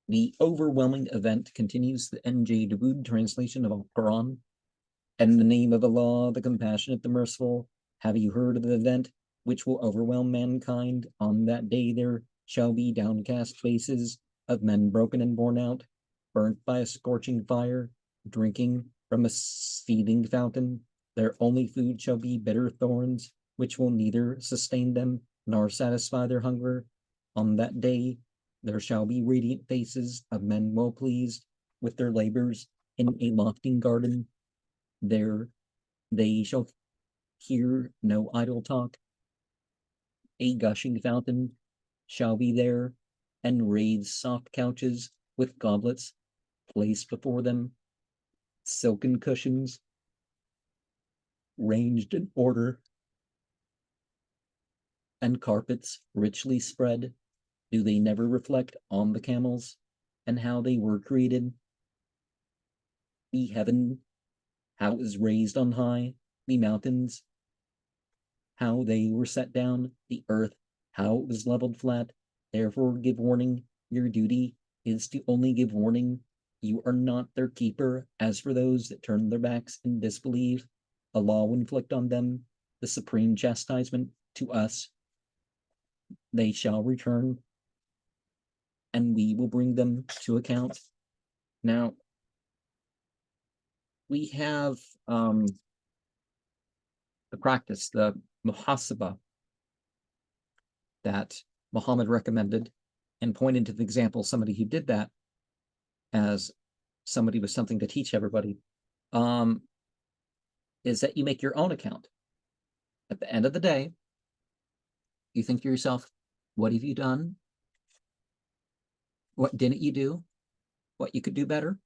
The overwhelming event continues the N.J. Dawood translation of Al-Quran. And in the name of Allah, the compassionate, the merciful, have you heard of the event which will overwhelm mankind? On that day there shall be downcast faces of men broken and worn out, burnt by a scorching fire, drinking from a seething fountain. Their only food shall be bitter thorns, which will neither sustain them nor satisfy their hunger. On that day there shall be radiant faces of men well pleased with their labors in a lofty garden. There they shall hear no idle talk. A gushing fountain shall be there, and raised soft couches with goblets placed before them, silken cushions ranged in order, and carpets richly spread. Do they never reflect on the camels and how they were created? The heaven, how it was raised on high, the mountains, how they were set down, the earth, how it was leveled flat. Therefore give warning. Your duty is to only give warning. You are not their keeper. As for those that turn their backs and disbelieve, Allah will inflict on them the supreme chastisement. To us they shall return, and we will bring them to account. Now, we have the practice, the muhasaba, that Muhammad recommended and pointed to the example somebody who did that as somebody with something to teach everybody, is that you make your own account. At the end of the day, you think to yourself, what have you done? What didn't you do? What you could do better?